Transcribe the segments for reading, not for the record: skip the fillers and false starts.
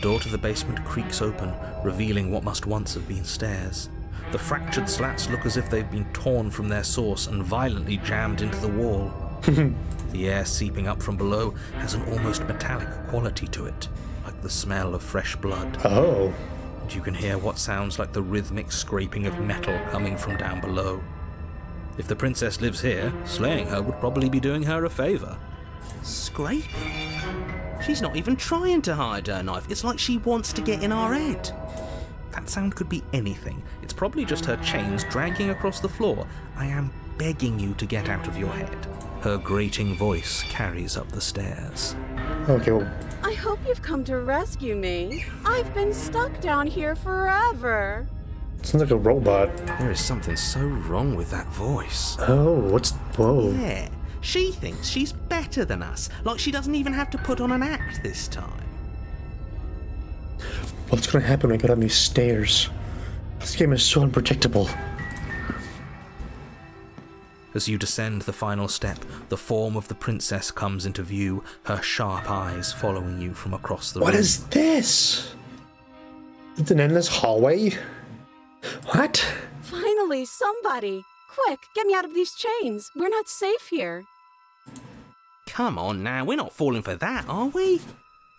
door to the basement creaks open, revealing what must once have been stairs. The fractured slats look as if they've been torn from their source and violently jammed into the wall. The air seeping up from below has an almost metallic quality to it, like the smell of fresh blood. Oh. And you can hear what sounds like the rhythmic scraping of metal coming from down below. If the princess lives here, slaying her would probably be doing her a favour. Scraping? She's not even trying to hide her knife. It's like she wants to get in our head. That sound could be anything. It's probably just her chains dragging across the floor. I am begging you to get out of your head. Her grating voice carries up the stairs. Okay, well... I hope you've come to rescue me. I've been stuck down here forever. Sounds like a robot. There is something so wrong with that voice. Oh, what's... Whoa. Yeah, she thinks she's better than us, like she doesn't even have to put on an act this time. What's gonna happen when I go down these stairs? This game is so unpredictable. As you descend the final step, the form of the princess comes into view, her sharp eyes following you from across the room. What is this? It's an endless hallway? What? Finally, somebody! Quick, get me out of these chains. We're not safe here. Come on now, we're not falling for that, are we?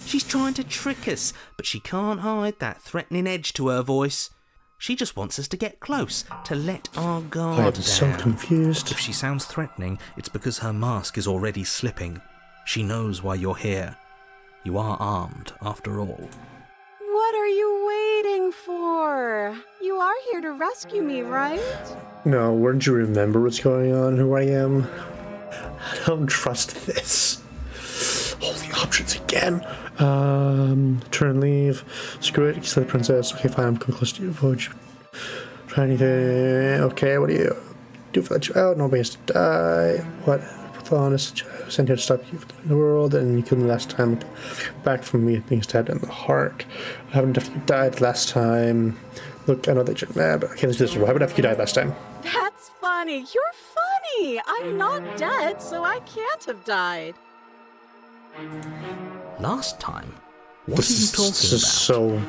She's trying to trick us, but she can't hide that threatening edge to her voice. She just wants us to get close, to let our guard down. I'm so confused. If she sounds threatening, it's because her mask is already slipping. She knows why you're here. You are armed, after all. What are you waiting for? You are here to rescue me, right? No, wouldn't you remember what's going on, who I am? I don't trust this. All the options again. Turn, leave. Screw it, kill the princess. Okay, fine, I'm coming close to you. Avoid you. Try anything. Okay, what do you do for that? Oh, nobody has to die. What? Honest, sent here to stop you from the world, and you killed me last time. Back from me being stabbed in the heart. I haven't definitely died last time. Look, I know that you're mad, but okay, let's do this. What happened after you died last time? That's funny. You're funny. I'm not dead, so I can't have died. Last time? What are you talking This about? is so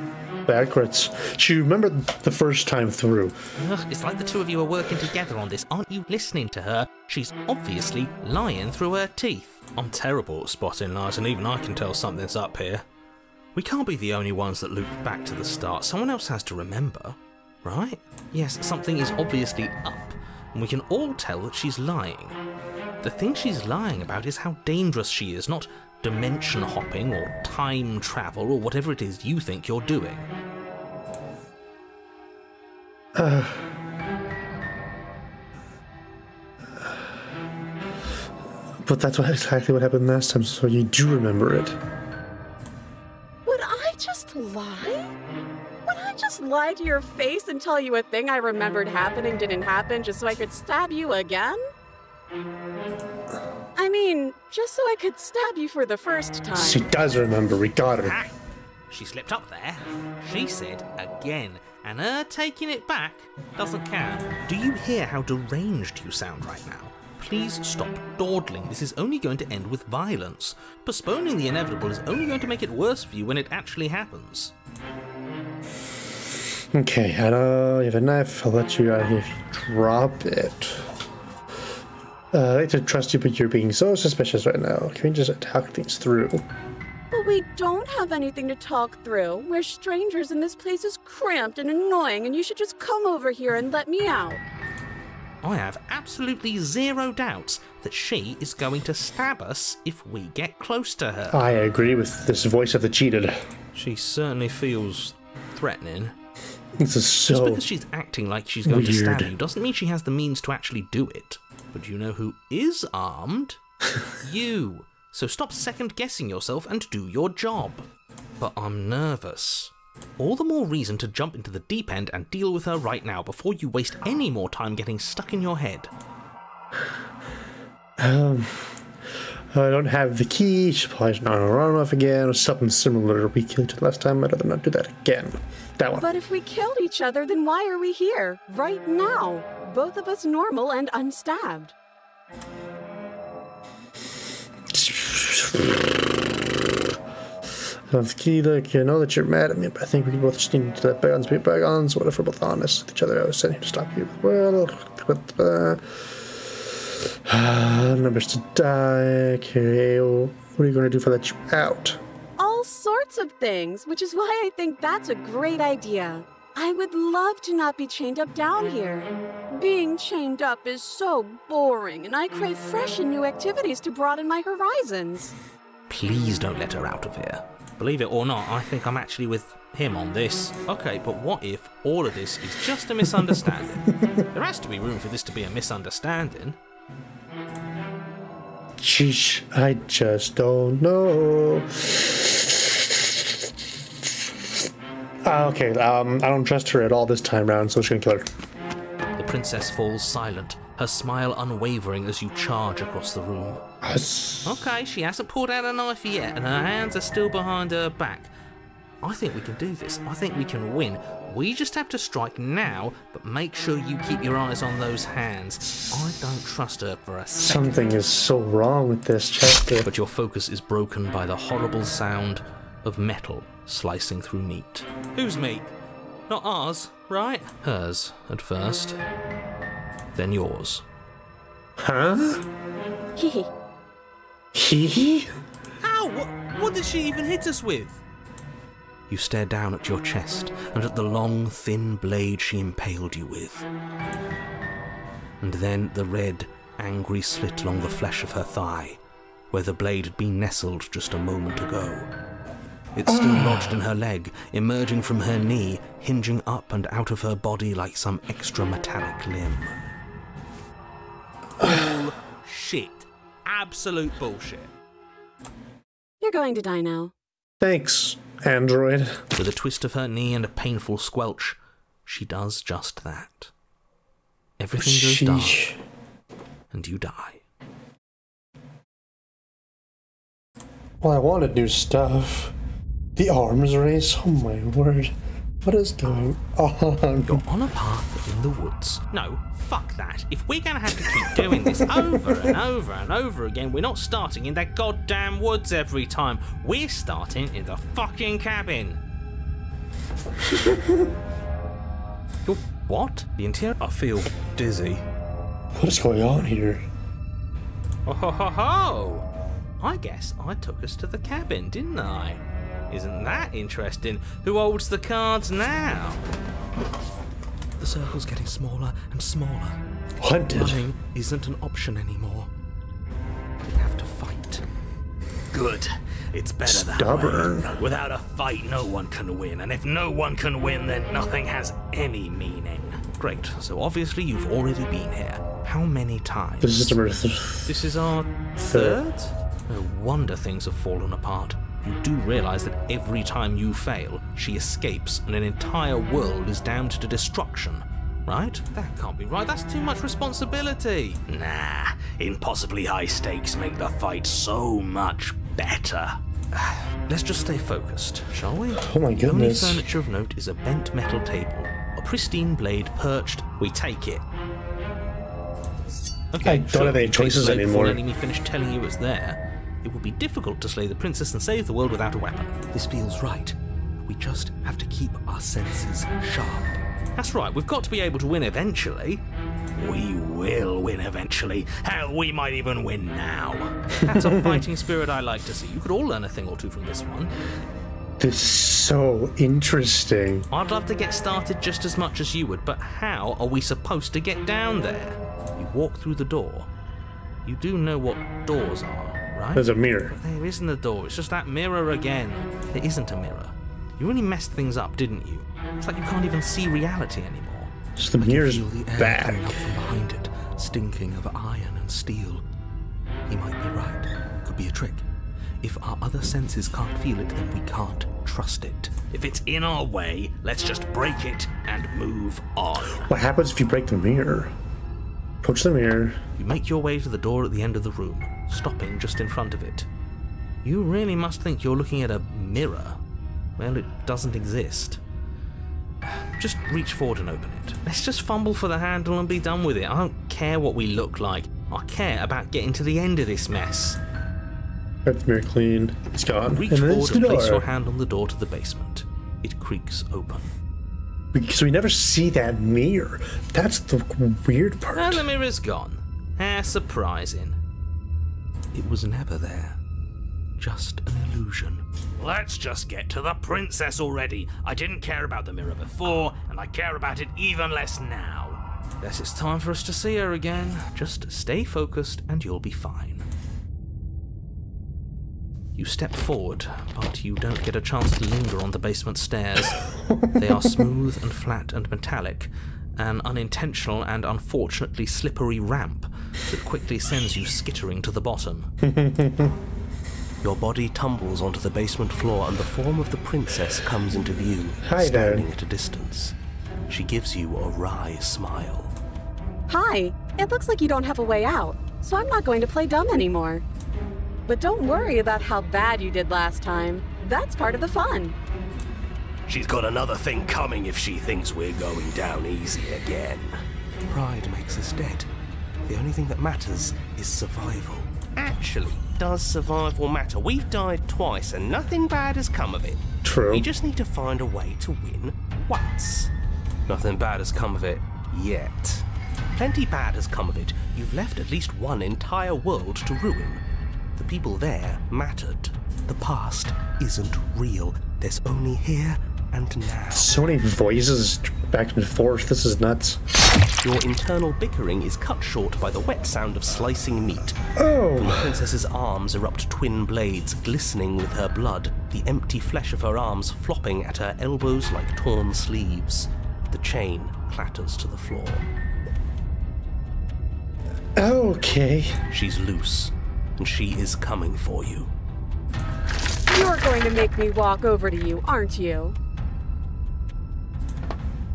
backwards. She remembered the first time through. Ugh, it's like the two of you are working together on this. Aren't you listening to her? She's obviously lying through her teeth. I'm terrible at spotting lies, and even I can tell something's up here. We can't be the only ones that loop back to the start. Someone else has to remember, right? Yes, something is obviously up, and we can all tell that she's lying. The thing she's lying about is how dangerous she is, not dimension hopping or time travel or whatever it is you think you're doing. But that's exactly what happened last time, so you do remember it. Would I just lie? Would I just lie to your face and tell you a thing I remembered happening didn't happen just so I could stab you again? I mean, just so I could stab you for the first time. She does remember, we got her. Ah, she slipped up there. She said again, and her taking it back doesn't count. Do you hear how deranged you sound right now? Please stop dawdling. This is only going to end with violence. Postponing the inevitable is only going to make it worse for you when it actually happens. Okay, I know you have a knife. I'll let you out of here if you drop it. I like to trust you, but you're being so suspicious right now. Can we just talk things through? But we don't have anything to talk through. We're strangers and this place is cramped and annoying and you should just come over here and let me out. I have absolutely zero doubts that she is going to stab us if we get close to her. I agree with this voice of the cheated. She certainly feels threatening. This is so Just because she's acting like she's going to stab weird. you doesn't mean she has the means to actually do it. But you know who is armed? You. So stop second-guessing yourself and do your job. But I'm nervous. All the more reason to jump into the deep end and deal with her right now before you waste any more time getting stuck in your head. I don't have the key. She's probably not gonna run off again or something similar. We killed it last time. I'd rather not do that again. That one. But if we killed each other, then why are we here? Right now. Both of us normal and unstabbed. Talki, look, I know that you're mad at me, but I think we both just need to let bygones be bygones. What if we're both honest with each other? I was sent here to stop you. Well, numbers to die. Okay, well, what are you going to do if I let you out? All sorts of things, which is why I think that's a great idea. I would love to not be chained up down here. Being chained up is so boring, and I crave fresh and new activities to broaden my horizons. Please don't let her out of here. Believe it or not, I think I'm actually with him on this. Okay, but what if all of this is just a misunderstanding? There has to be room for this to be a misunderstanding. Sheesh, I just don't know. Okay, I don't trust her at all this time round, so she's gonna kill her. The princess falls silent, her smile unwavering as you charge across the room. Okay, she hasn't pulled out a knife yet, and her hands are still behind her back. I think we can do this. I think we can win. We just have to strike now, but make sure you keep your eyes on those hands. I don't trust her for a second. Something is so wrong with this chapter. But your focus is broken by the horrible sound of metal slicing through meat. Whose meat? Not ours, right? Hers, at first. Then yours. Huh? Hehe. Hee? Ow! What did she even hit us with? You stare down at your chest and at the long, thin blade she impaled you with. And then the red, angry slit along the flesh of her thigh, where the blade had been nestled just a moment ago. It's still lodged in her leg, emerging from her knee, hinging up and out of her body like some extra metallic limb. Bullshit. Absolute bullshit. You're going to die now. Thanks, android. With a twist of her knee and a painful squelch, she does just that. Everything goes dark, and you die. Well, I wanted new stuff. The arms race? Oh my word. What is going on? You're on a path in the woods. No, fuck that. If we're gonna have to keep doing this over and over and over again, we're not starting in that goddamn woods every time. We're starting in the fucking cabin. You're what? The interior? I feel dizzy. What is going on here? Oh ho ho ho! I guess I took us to the cabin, didn't I? Isn't that interesting? Who holds the cards now? The circle's getting smaller and smaller. Hunted. Running isn't an option anymore. We have to fight. Good. It's better that Stubborn. way. Without a fight, no one can win. And if no one can win, then nothing has any meaning. Great. So obviously you've already been here. How many times? This is number This is our third? No wonder things have fallen apart. You do realise that every time you fail, she escapes and an entire world is damned to destruction, right? That can't be right, that's too much responsibility. Nah, impossibly high stakes make the fight so much better. Let's just stay focused, shall we? Oh my The only goodness. furniture of note is a bent metal table, a pristine blade perched. We take it. Okay, I don't have any choices Before anymore. letting me finish telling you it's there, it would be difficult to slay the princess and save the world without a weapon. This feels right. We just have to keep our senses sharp. That's right, we've got to be able to win eventually. We will win eventually. Hell, we might even win now. That's a fighting spirit I like to see. You could all learn a thing or two from this one. This is so interesting. I'd love to get started just as much as you would, but how are we supposed to get down there? You walk through the door. You do know what doors are, right? There's a mirror. There isn't a door, it's just that mirror again. There isn't a mirror. You really messed things up, didn't you? It's like you can't even see reality anymore. Just the I can mirror's feel the air back. coming up from behind it, stinking of iron and steel. He might be right. Could be a trick. If our other senses can't feel it, then we can't trust it. If it's in our way, let's just break it and move on. What happens if you break the mirror? Approach the mirror. You make your way to the door at the end of the room, stopping just in front of it. You really must think you're looking at a mirror. Well, it doesn't exist. Just reach forward and open it. Let's just fumble for the handle and be done with it. I don't care what we look like. I care about getting to the end of this mess. Wipe the mirror clean. It's gone. Reach and then forward it's the and door. place your hand on the door to the basement. It creaks open. So we never see that mirror. That's the weird part. And the mirror's gone. How surprising. It was never there. Just an illusion. Let's just get to the princess already. I didn't care about the mirror before, and I care about it even less now. Guess it's time for us to see her again. Just stay focused and you'll be fine. You step forward, but you don't get a chance to linger on the basement stairs. They are smooth and flat and metallic, an unintentional and unfortunately slippery ramp that quickly sends you skittering to the bottom. Your body tumbles onto the basement floor and the form of the princess comes into view, Hi there. standing at a distance. She gives you a wry smile. Hi, it looks like you don't have a way out, so I'm not going to play dumb anymore. But don't worry about how bad you did last time. That's part of the fun. She's got another thing coming if she thinks we're going down easy again. Pride makes us dead. The only thing that matters is survival. Actually, does survival matter? We've died twice and nothing bad has come of it. True. We just need to find a way to win once. Nothing bad has come of it yet. Plenty bad has come of it. You've left at least one entire world to ruin. The people there mattered. The past isn't real. There's only here and now. So many voices back and forth. This is nuts. Your internal bickering is cut short by the wet sound of slicing meat. Oh. From the princess's arms erupt twin blades, glistening with her blood, the empty flesh of her arms flopping at her elbows like torn sleeves. The chain clatters to the floor. Okay. She's loose, and she is coming for you. You're going to make me walk over to you, aren't you?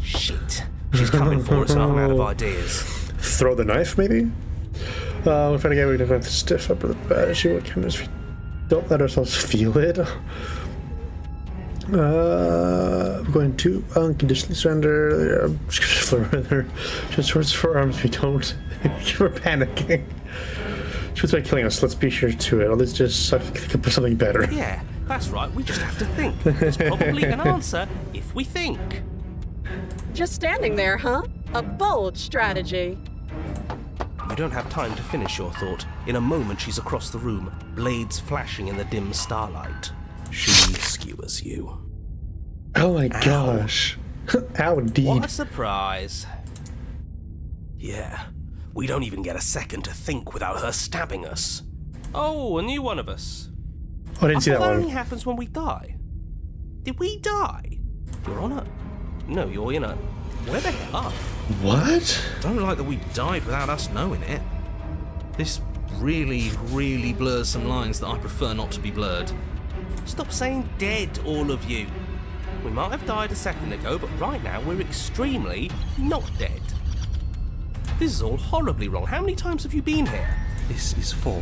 Shit. She's coming for us and I'm out of ideas. Throw the knife, maybe? If I get we don't have to stiff up the bed, she will come as we don't let ourselves feel it. We're going to unconditionally surrender. Just towards forearms, we don't. We're panicking. Shoots by killing us. Let's be sure to it. Let's just think of something better. Yeah, that's right. We just have to think. There's probably an answer if we think. Just standing there, huh? A bold strategy. You don't have time to finish your thought. In a moment, she's across the room, blades flashing in the dim starlight. She skewers you. Oh my gosh. Ow, indeed. What a surprise. Yeah, we don't even get a second to think without her stabbing us. Oh, a new one of us. Oh, I didn't see that That one. only happens when we die. Did we die? You're on a... No, you're in a... Where the hell are? What? Don't like that we died without us knowing it. This really, really blurs some lines that I prefer not to be blurred. Stop saying dead, all of you. We might have died a second ago, but right now we're extremely not dead. This is all horribly wrong. How many times have you been here? This is 4.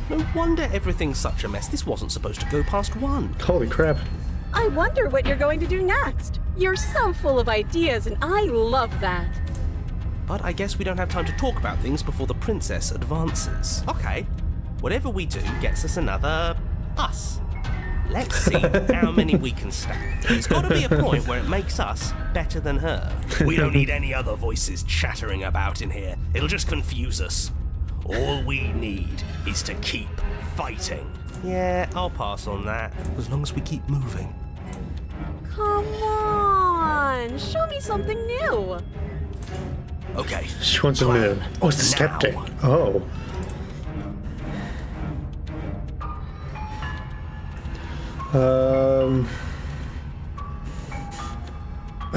No wonder everything's such a mess. This wasn't supposed to go past 1. Holy crap. I wonder what you're going to do next. You're so full of ideas, and I love that. But I guess we don't have time to talk about things before the princess advances. Okay, whatever we do gets us another us. Let's see how many we can stack. There's got to be a point where it makes us better than her. We don't need any other voices chattering about in here. It'll just confuse us. All we need is to keep fighting. Yeah, I'll pass on that, as long as we keep moving. Come on, show me something new. Okay. She wants to live. Oh, it's the Now. skeptic. Oh.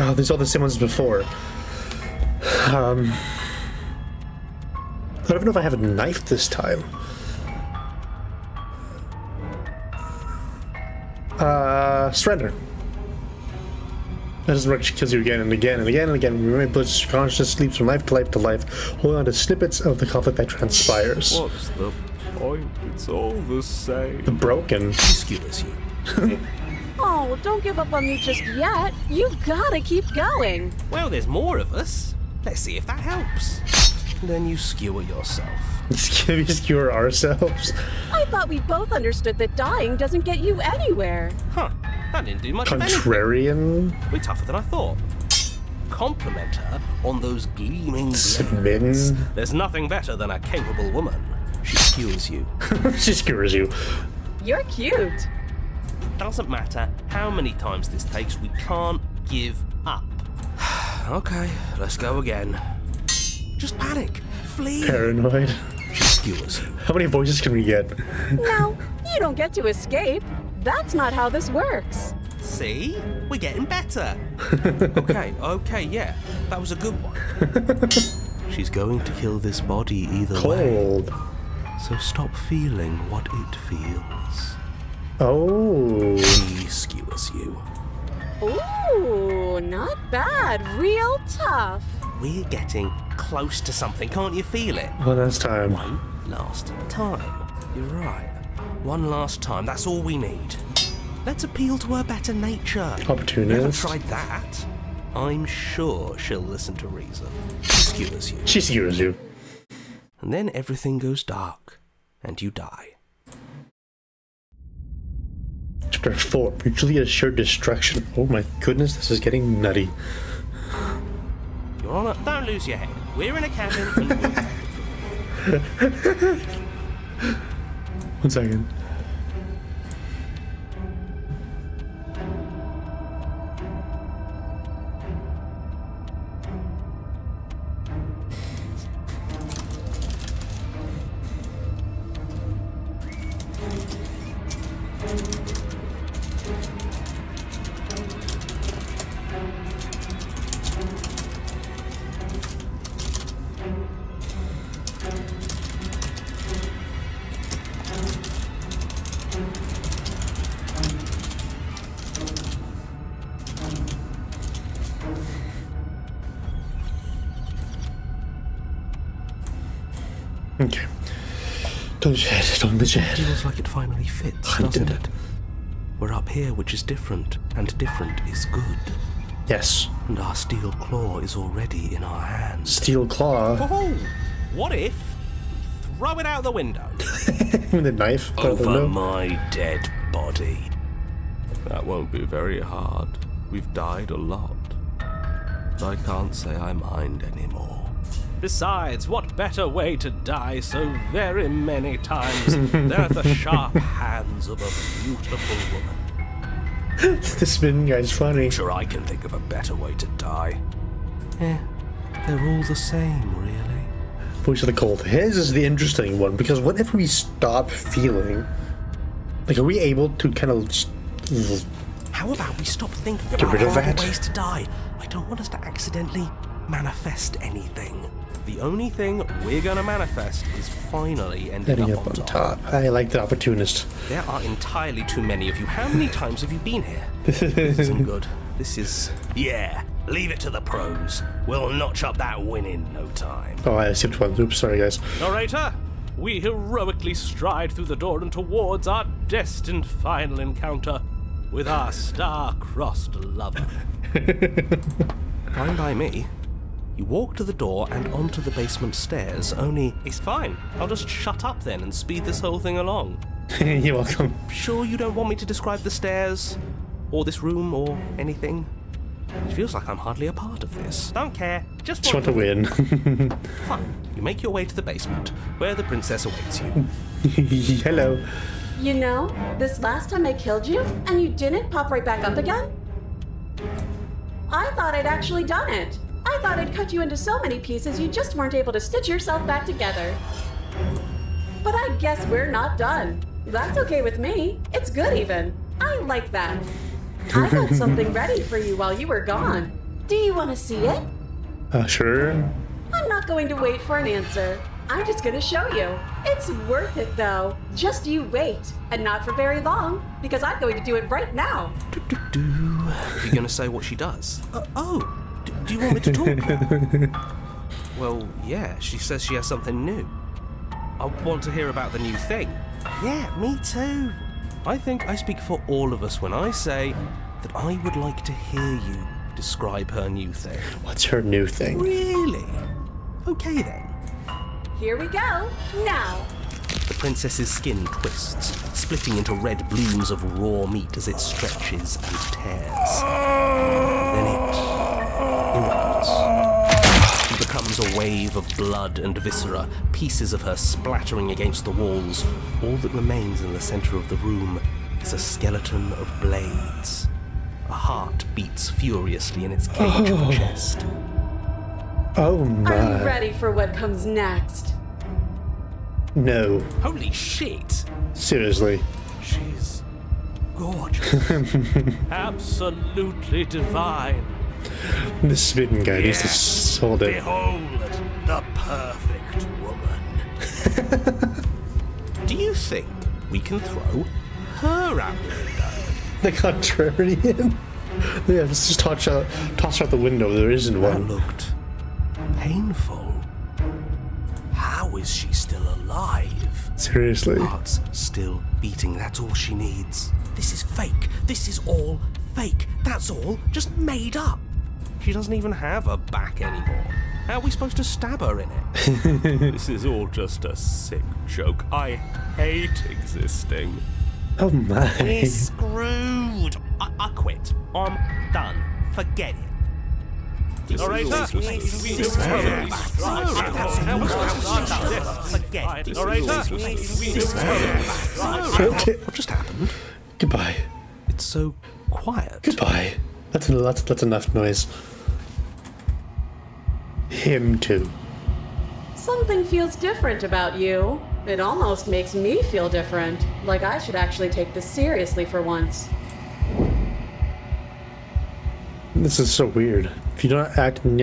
Oh, these are all the same ones as before. I don't even know if I have a knife this time. Surrender. That doesn't work. She kills you again and again and again and again. Remain bliss, conscious, sleeps from life to life to life, holding on to snippets of the conflict that transpires. What's the point? It's all the same. The broken. She skewers you. Oh, don't give up on me just yet. You gotta keep going. Well, there's more of us. Let's see if that helps. Then you skewer yourself. Can we skewer ourselves? I thought we both understood that dying doesn't get you anywhere. Huh, that didn't do much of anything. Contrarian? We're tougher than I thought. Compliment her on those gleaming Submitting? blades. There's nothing better than a capable woman. She skewers you. She skewers you. You're cute. It doesn't matter how many times this takes, we can't give up. Okay, let's go again. Just panic. Flee. Paranoid. She skewers you. How many voices can we get? No, you don't get to escape. That's not how this works. See? We're getting better. Okay, yeah. That was a good one. She's going to kill this body either way. Cold. So stop feeling what it feels. Oh. She skewers you. Ooh, not bad. Real tough. We're getting close to something. Can't you feel it? One last time. One last time. You're right. One last time. That's all we need. Let's appeal to her better nature. Opportunist. We haven't tried that. I'm sure she'll listen to reason. She skewers you. She skewers you. And then everything goes dark, and you die. Chapter 4. Mutually assured destruction. Oh my goodness, this is getting nutty. Your Honor, don't lose your head. We're in a cabin, and we'll take it from here. 1 second. Okay. Don't lose your head. Don't lose your head. Feels like it finally fits, doesn't it? We're up here, which is different, and different is good. Yes. And our steel claw is already in our hands. Steel claw. Oh, what if we throw it out the window? With a knife. Over my dead body. That won't be very hard. We've died a lot. But I can't say I mind anymore. Besides, what better way to die so very many times than at the sharp hands of a beautiful woman? This spin guy's funny. Sure, I can think of a better way to die. Eh, they're all the same, really. Voice of the cold. His is the interesting one because what if we stop feeling? Like, are we able to kind of How about we stop thinking Get about rid of horrible that? ways to die? I don't want us to accidentally manifest anything. The only thing we're gonna manifest is finally ending ending up on top. I like the opportunist. There are entirely too many of you. How many times have you been here? This isn't good. This is... Yeah, leave it to the pros. We'll notch up that win in no time. Oh, I skipped one. Oops, sorry guys. Narrator, we heroically stride through the door and towards our destined final encounter with our star-crossed lover. Fine by me. You walk to the door and onto the basement stairs, only... It's fine. I'll just shut up then and speed this whole thing along. You're welcome. Sure you don't want me to describe the stairs, or this room, or anything? It feels like I'm hardly a part of this. Don't care. Just want to win. Fine. You make your way to the basement, where the princess awaits you. Hello. You know, this last time I killed you, and you didn't pop right back up again? I thought I'd actually done it. I thought I'd cut you into so many pieces you just weren't able to stitch yourself back together. But I guess we're not done. That's okay with me. It's good even. I like that. I got something ready for you while you were gone. Do you want to see it? Sure. I'm not going to wait for an answer. I'm just going to show you. It's worth it though. Just you wait. And not for very long, because I'm going to do it right now. Are you going to say what she does? Do you want me to talk? Well, yeah, she says she has something new. I want to hear about the new thing. Yeah, me too. I think I speak for all of us when I say that I would like to hear you describe her new thing. What's her new thing? Really? Okay then. Here we go. Now. The princess's skin twists, splitting into red blooms of raw meat as it stretches and tears. Then it erupts. She becomes a wave of blood and viscera, pieces of her splattering against the walls. All that remains in the center of the room is a skeleton of blades. A heart beats furiously in its cage of a chest. Oh my. Are you ready for what comes next? No. Holy shit! Seriously. She's gorgeous. Absolutely divine. This spitting guy needs to hold it. Behold, the perfect woman. Do you think we can throw her out the window? The contrarian. Yeah, let's just toss out the window. There isn't That one. looked painful. How is she still alive? Seriously. Heart's still beating, that's all she needs. This is fake. This is all fake. That's all just made up. She doesn't even have a back anymore. How are we supposed to stab her in it? This is all just a sick joke. I hate existing. Oh my. We're screwed. I quit. I'm done. Forget it. Narrator, What just happened? Goodbye. It's so quiet. Goodbye. That's enough noise. Him too. Something feels different about you. It almost makes me feel different. Like I should actually take this seriously for once. This is so weird. If you do not act, through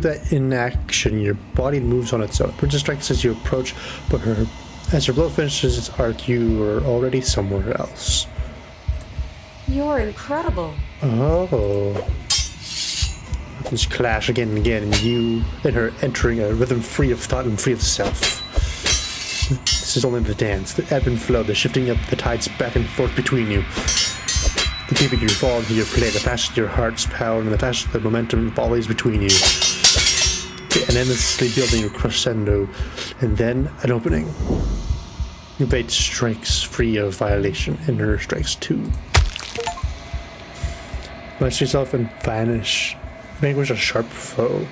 that inaction, your body moves on its own. Princess strikes as you approach, but as her blow finishes its arc, you are already somewhere else. You're incredible. Oh. Just clash again and again, and you and her entering a rhythm free of thought and free of self. This is only the dance, the ebb and flow, the shifting of the tides back and forth between you. The deeper you fall into your play, the faster your heart's power, and the faster the momentum volleys between you. An endlessly building crescendo, and then an opening. Your bait strikes free of violation, and her strikes too. Rest yourself and vanish. Vanquish a sharp foe.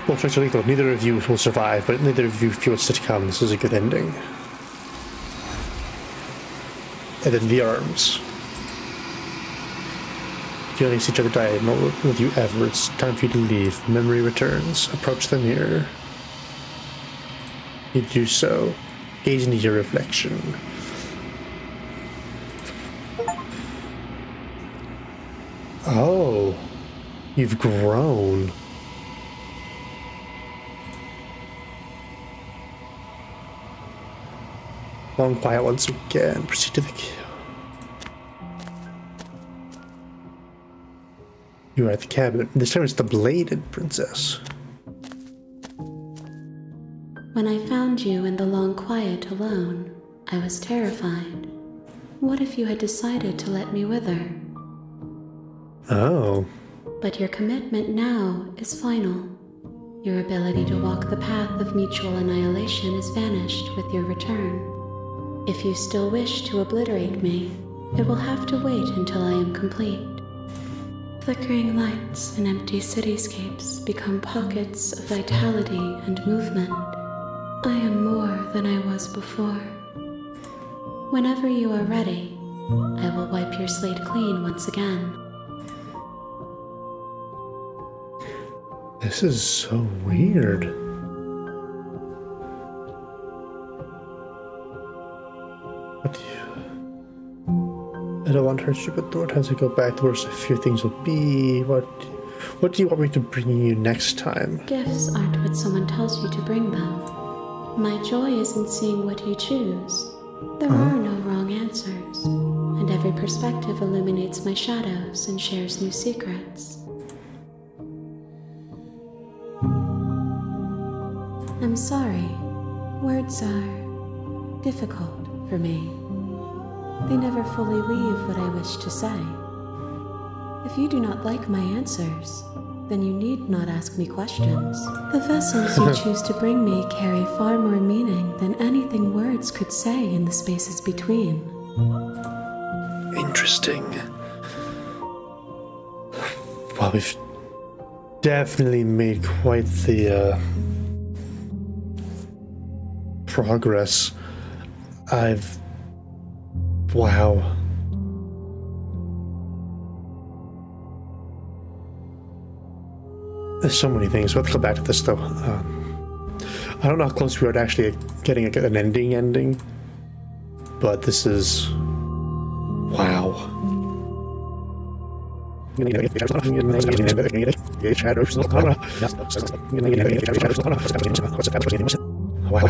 Both strikes are lethal. Neither of you will survive, but neither of you feel what's to come. This is a good ending. And then the arms. You only see each other die, not with you ever. It's time for you to leave. Memory returns. Approach the mirror. You do so. Gaze into your reflection. Oh. You've grown. Long quiet once again. Proceed to the kill. You are at the cabin. This time it's the bladed princess. When I found you in the long quiet alone, I was terrified. What if you had decided to let me wither? Oh. But your commitment now is final. Your ability to walk the path of mutual annihilation is vanished with your return. If you still wish to obliterate me, it will have to wait until I am complete. Flickering lights and empty cityscapes become pockets of vitality and movement. I am more than I was before. Whenever you are ready, I will wipe your slate clean once again. This is so weird. What do you... I don't want to hurt you, but the more times I go back, the worse I fear things will be. What do you want me to bring you next time? Gifts aren't what someone tells you to bring them. My joy is in seeing what you choose. There are no wrong answers, and every perspective illuminates my shadows and shares new secrets. I'm sorry. Words are difficult for me. They never fully weave what I wish to say. If you do not like my answers, then you need not ask me questions. The vessels you choose to bring me carry far more meaning than anything words could say in the spaces between. Interesting. Well, we've definitely made quite the progress. Wow. There's so many things. We'll have to go back to this, though. I don't know how close we are to actually getting an ending, but this is... wow. Wow.